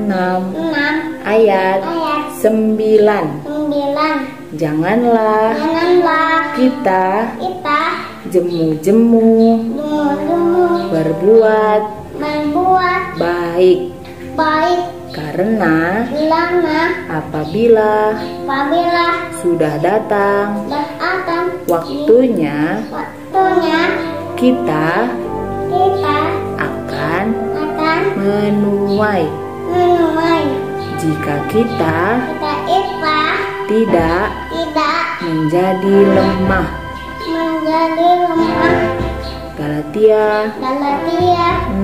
6 ayat 9. Janganlah kita jemu-jemu berbuat baik, karena apabila sudah datang waktunya, kita akan menuai jika kita tidak menjadi lemah. Galatia 6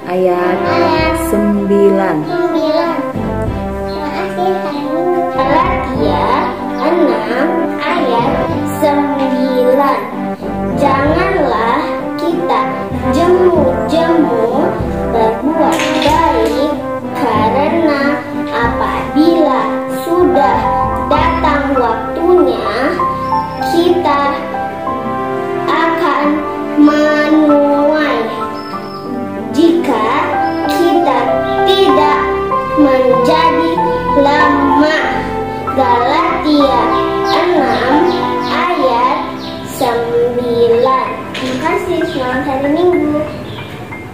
ayat 9. Galatia 6 ayat 9. Janganlah kita jemu-jemu berbuat baik, karena apabila sudah datang waktunya, kita akan menuai jika kita tidak menjadi lemah. Galatia 6 ayat 9. Terima kasih, selamat hari Minggu.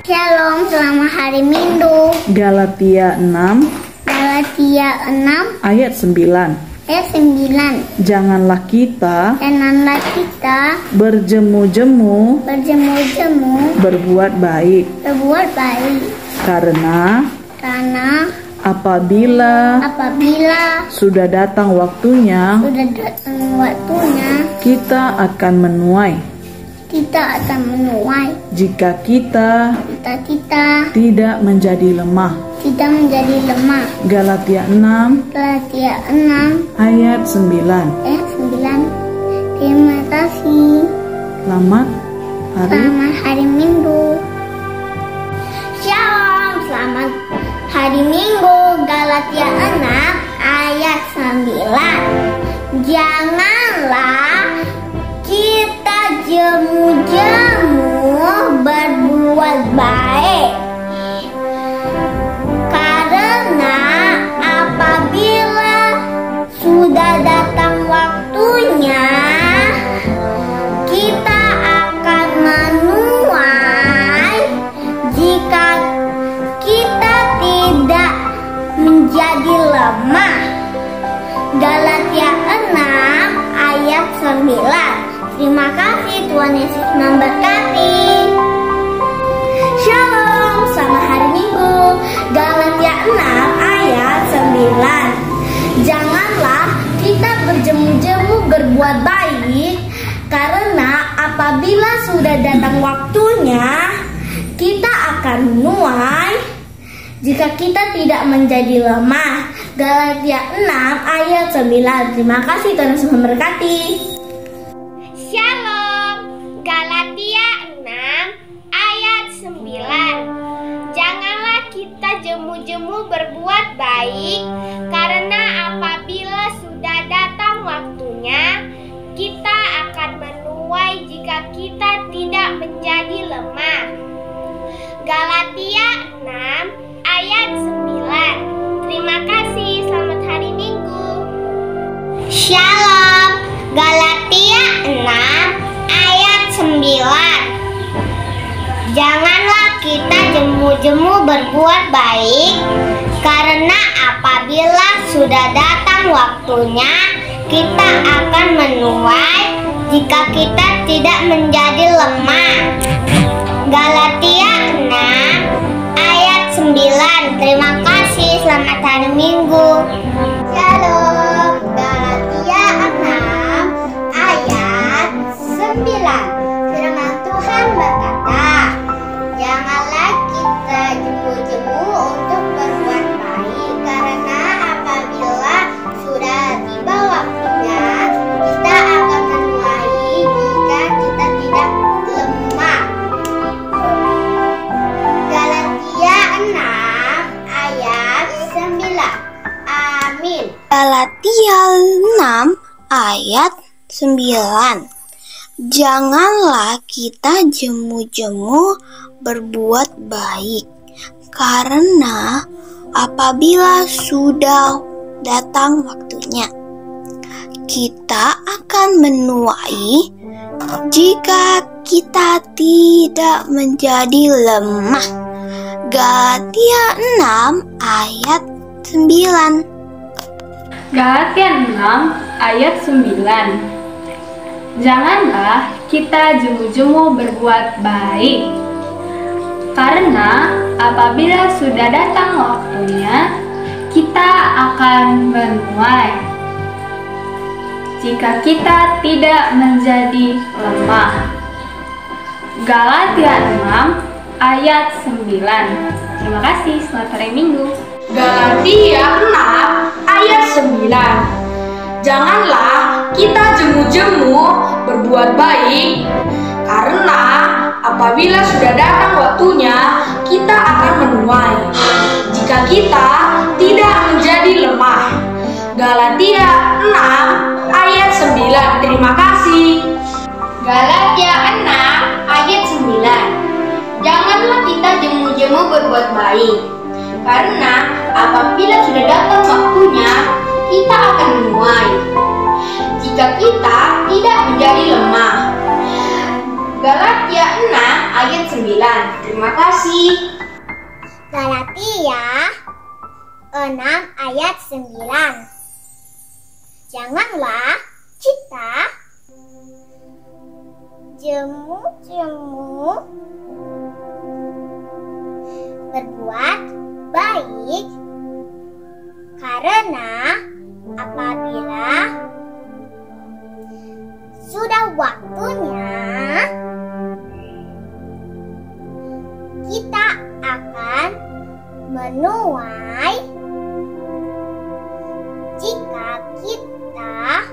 Shalom, selamat hari Minggu. Galatia 6 ayat 9. Janganlah kita berjemu-jemu berbuat baik, karena apabila sudah datang waktunya, kita akan menuai jika kita tidak menjadi lemah. Galatia 6 ayat 9. Terima kasih. Selamat hari Minggu. Shalom, selamat hari Minggu. Galatia 6 ayat 9. Janganlah kita jemu-jemu berbuat baik, karena apabila sudah datang waktunya, kita akan menuai jika kita tidak menjadi lemah. Galatia 6 ayat 9. Terima kasih, Tuhan Yesus memberkati. Shalom, selamat hari Minggu. Galatia 6 ayat 9. Janganlah kita berjemu-jemu berbuat baik, karena apabila sudah datang waktunya, kita akan menuai jika kita tidak menjadi lemah. Galatia 6 ayat 9. Terima kasih, Tuhan Yesus memberkati. Shalom, Galatia 6 ayat 9. Janganlah kita jemu-jemu berbuat baik, karena apabila sudah datang waktunya, kita akan menuai jika kita tidak menjadi lemah. Galatia 6 ayat 9. Terima kasih, selamat hari Minggu. Shalom, Galatia 6 ayat 9. Janganlah kita jemu-jemu berbuat baik, karena apabila sudah datang waktunya, kita akan menuai jika kita tidak menjadi lemah. Galatia 6 ayat 9. Terima kasih, selamat hari Minggu. Shalom, Galatia 6 ayat 9. Firman Tuhan berkata, janganlah kita jemu-jemu untuk berbuat baik, karena apabila sudah tiba waktunya, kita akan menuai jika kita tidak lemah. Galatia 6 ayat 9. Amin. Galatia 6 ayat 9. Janganlah kita jemu-jemu berbuat baik, karena apabila sudah datang waktunya. Kita akan menuai jika kita tidak menjadi lemah. Galatia 6 ayat 9. Galatia 6 ayat 9. Janganlah kita jemu-jemu berbuat baik, karena apabila sudah datang waktunya, kita akan menuai jika kita tidak menjadi lemah. Galatia 6 ayat 9. Terima kasih, selamat hari Minggu. Galatia 6 ayat 9. Janganlah kita jemu-jemu berbuat baik, karena apabila sudah datang waktunya, kita akan menuai jika kita tidak menjadi lemah. Galatia 6 ayat 9. Terima kasih. Galatia 6 ayat 9. Janganlah kita jemu-jemu berbuat baik, karena apabila sudah datang waktunya, kita akan menuai jika kita tidak menjadi lemah. Galatia 6 ayat 9. Terima kasih. Galatia 6 ayat 9. Janganlah kita jemu-jemu berbuat baik, karena apabila sudah waktunya, kita akan menuai jika kita tidak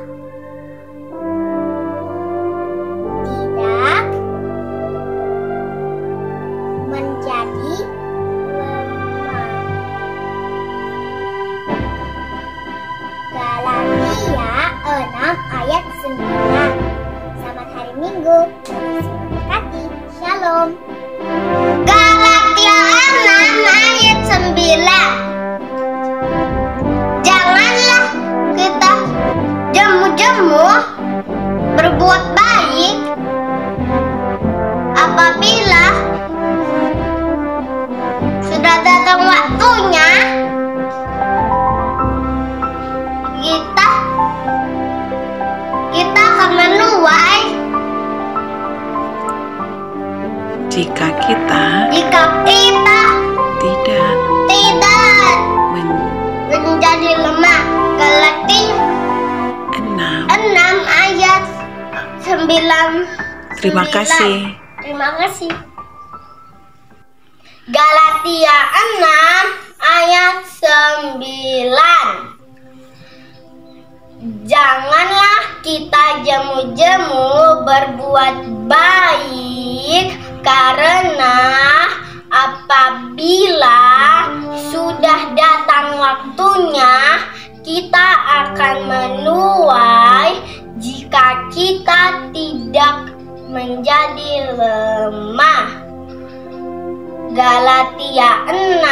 menjadi lemah. Galatia 6 ayat 9. Selamat hari Minggu. Berkati. Shalom. Galatia 6 ayat 9. Janganlah kita jemu-jemu berbuat baik, apabila sudah datang waktunya, kita akan menuai Jika kita tidak menjadi lemah. Galatia 6 ayat 9. Terima kasih. Terima kasih. Galatia 6 ayat 9. Janganlah kita jemu-jemu berbuat baik, karena apabila sudah datang waktunya, kita akan menuai jika kita tidak menjadi lemah. Galatia 6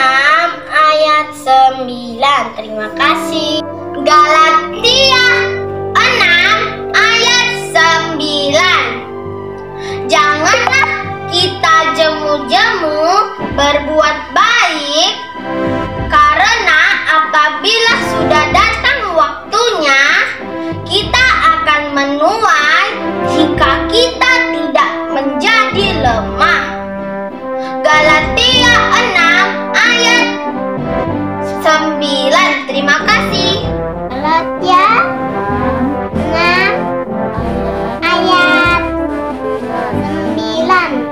ayat 9. Terima kasih. Galatia 6 ayat 9. Janganlah kita jemu-jemu berbuat baik, karena apabila sudah datang waktunya, kita akan menuai jika kita tidak menjadi lemah. Galatia 6 ayat 9. Terima kasih. Galatia 6 ayat 9.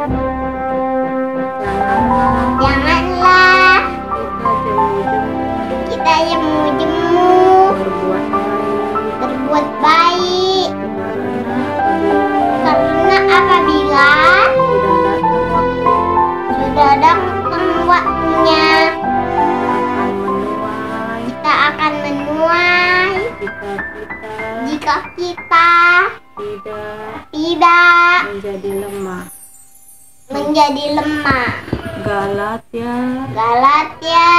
Janganlah kita jemu-jemu berbuat baik, karena apabila sudah datang waktunya, kita akan menuai jika kita tidak menjadi lemah. menjadi lemah. Galatia Galatia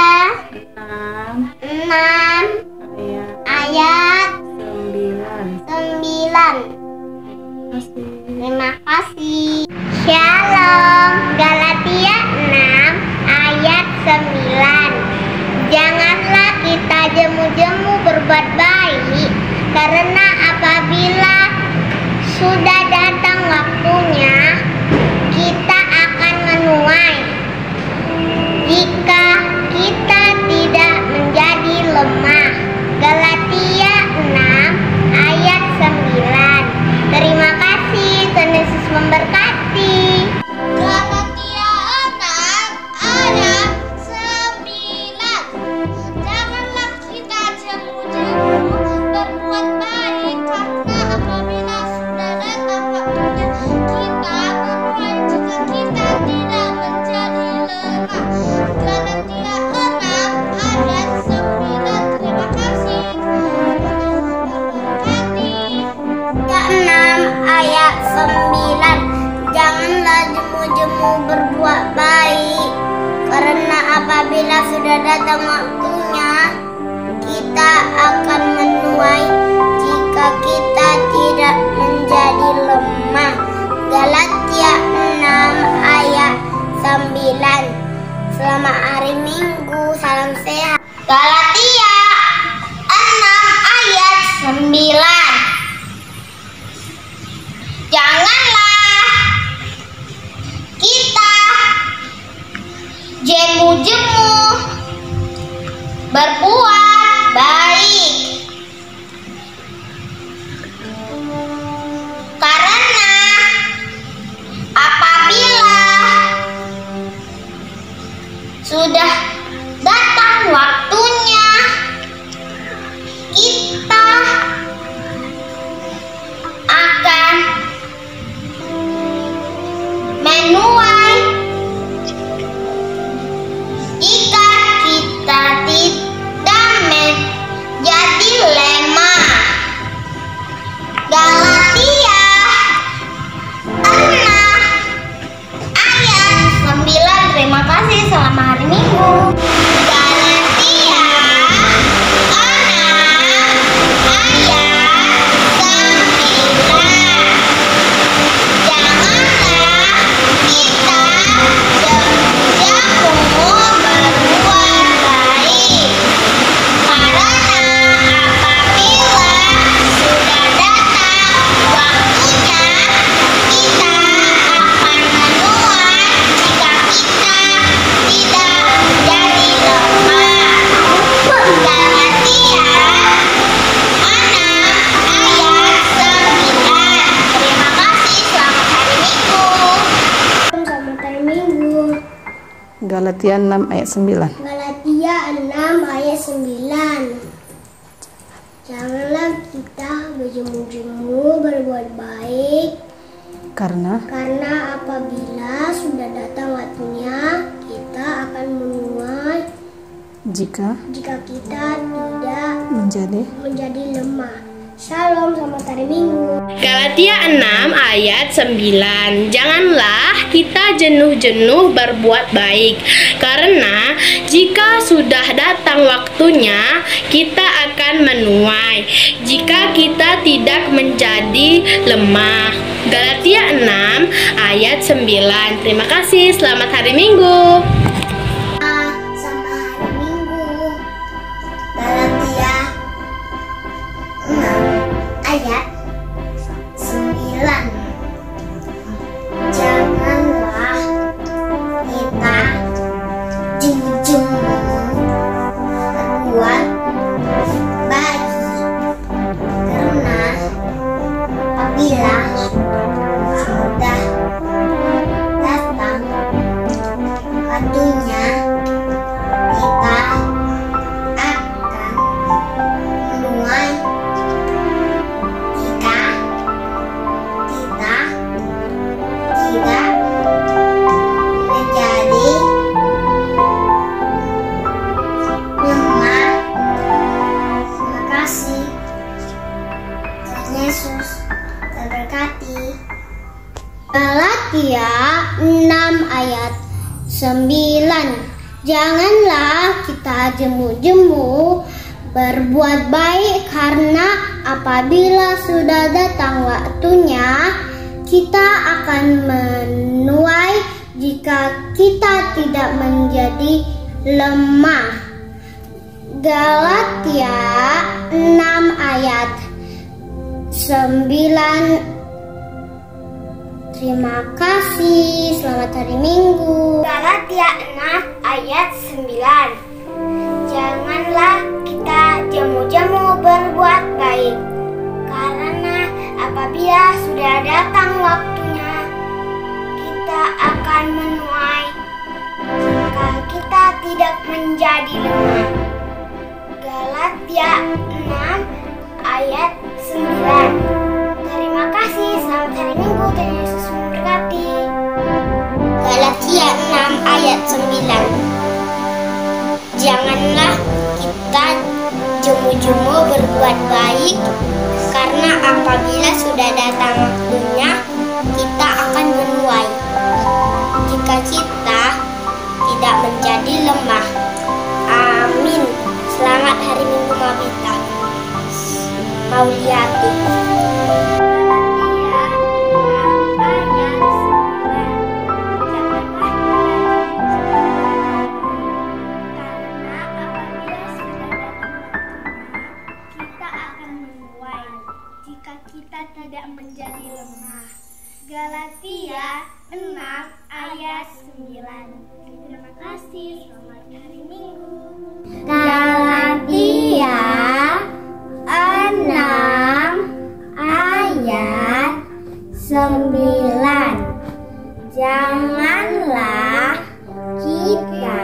6 6 ayat ayat 9. 9. Kasih. Terima kasih. Shalom. Galatia 6 ayat 9. Janganlah kita jemu-jemu berbuat baik, karena apabila sudah datang waktunya, kita akan menuai. Jika kita tidak menjadi lemah. Galatia 6 ayat 9. Terima kasih, Tuhan Yesus memberkati. Galatia 6 ayat 9. Janganlah kita jemu-jemu berbuat baik, karena apabila sudah datang waktunya, kita menuai jika kita tidak menjadi lemah. Galatia 6 ayat 9. Terima kasih. Galatia 6 ayat 9. Janganlah jemu-jemu berbuat baik, karena apabila sudah datang waktunya, kita akan menuai jika kita tidak menjadi lemah. Galatia 6 ayat 9. Selamat hari Minggu, salam sehat. Galatia 6 ayat 9. Janganlah kita jemu-jemu berbuat baik, karena apabila sudah datang waktunya, kita akan menuai jika kita tidak menjadi lemah. Galatia 6 ayat 9. Terima kasih, selamat hari Minggu. Galatia 6 ayat 9. Janganlah kita jemu-jemu berbuat baik, karena apabila sudah datang waktunya, kita akan menuai jika kita tidak jadi lemah. Galatia 6 ayat 9. Terima kasih, selamat hari Minggu. Selamat hari Minggu. Galatia 6 ayat 9. Galatia 6 ayat 9. Janganlah kita berjemu-jemu berbuat baik, Karena karena apabila sudah datang waktunya, kita akan menuai jika jika kita tidak menjadi lemah. Shalom, selamat hari Minggu. Galatia 6 ayat 9. Janganlah kita jenuh-jenuh berbuat baik, karena jika sudah datang waktunya, kita akan menuai jika kita tidak menjadi lemah. Galatia 6 ayat 9. Terima kasih, selamat hari Minggu. Selamat hari Minggu. Galatia 6 ayat 9. Janganlah kita jemu-jemu berbuat baik, karena apabila sudah datang waktu Galatia 6 ayat 9. Janganlah kita jemu-jemu berbuat baik, karena apabila sudah datang waktunya kita akan menuai jika kita tidak menjadi lemah. Galatia 6 ayat 9. Terima kasih, selamat hari Minggu. Galatia 6 ayat 9. Janganlah kita jemu-jemu berbuat baik, karena apabila sudah datang waktunya kita akan menuai jika kita tidak menjadi lemah. Galatia 6 ayat 9. Terima kasih, selamat hari Minggu, Tuhan Yesus memberkati. Galatia 6 ayat 9. Janganlah kita jemu-jemu berbuat baik, karena apabila sudah datang waktunya kita akan menuai jika kita tidak menjadi lemah. Amin. Selamat hari Minggu Mabita Mauliati. Jika kita tidak menjadi lemah. Galatia 6 ayat 9. Terima kasih, selamat hari Minggu. Galatia 6 ayat 9. Janganlah kita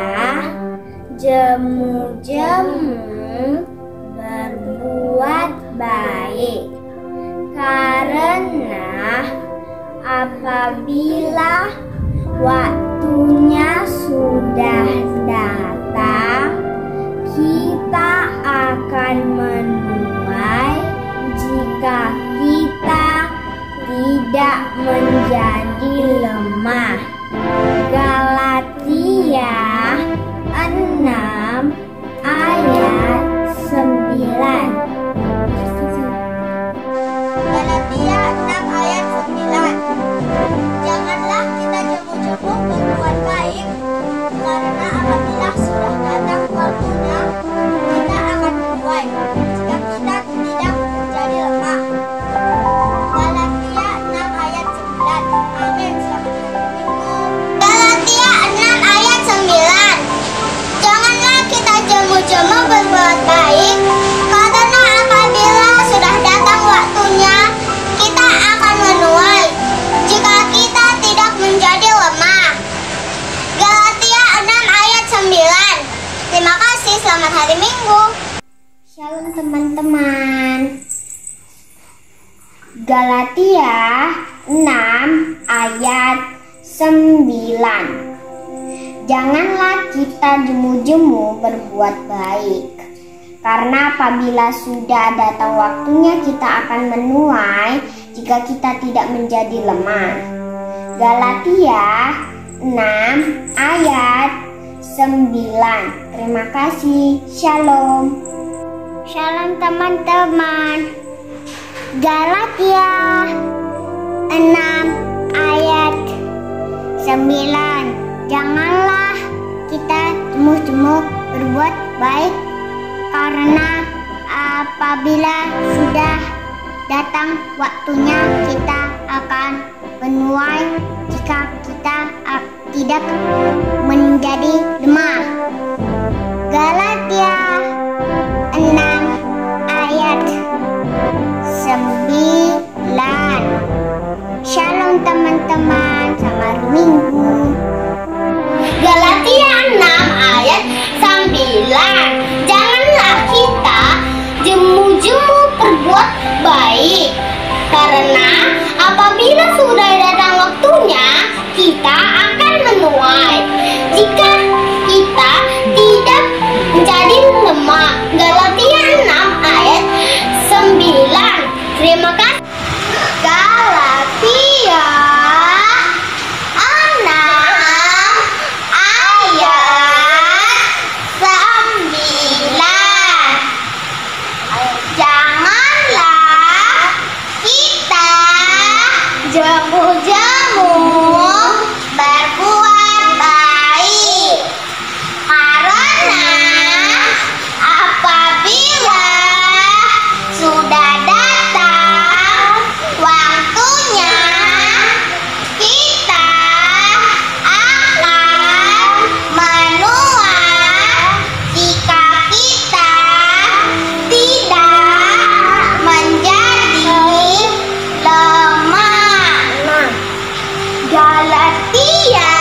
jemu-jemu berbuat baik, karena apabila waktunya sudah datang kita akan menuai jika kita tidak menjadi lemah. Galatia 6 ayat 9. Galatia 6 ayat 9. Janganlah kita jemu-jemu berbuat baik, karena apabila sudah datang waktunya kita akan menuai jika kita tidak menjadi lemah. Galatia 6 ayat 9. Amin. Selamat hari Minggu. Galatia 6 ayat 9. Janganlah kita jemu-jemu berbuat baik, karena apabila sudah datang waktunya kita akan menuai jika kita tidak menjadi lemah. Galatia 6 ayat 9. Terima kasih, selamat hari Minggu. Shalom teman-teman. Galatia 6 ayat 9. Janganlah kita jemu-jemu berbuat baik, karena apabila sudah datang waktunya kita akan menuai jika kita tidak menjadi lemah. Galatia 6 ayat 9. Terima kasih. Shalom. Shalom teman-teman. Galatia 6 ayat 9. Janganlah kita jemu-jemu berbuat baik, karena apabila sudah datang waktunya kita akan menuai jika kita tidak menjadi lemah. Galatia 6 ayat 9. Shalom teman-teman, selamat Minggu. Galatia 6 ayat 9. Janganlah kita jemu-jemu berbuat baik, karena apabila sudah datang waktunya kita akan menuai jika kita tidak menjadi latihan.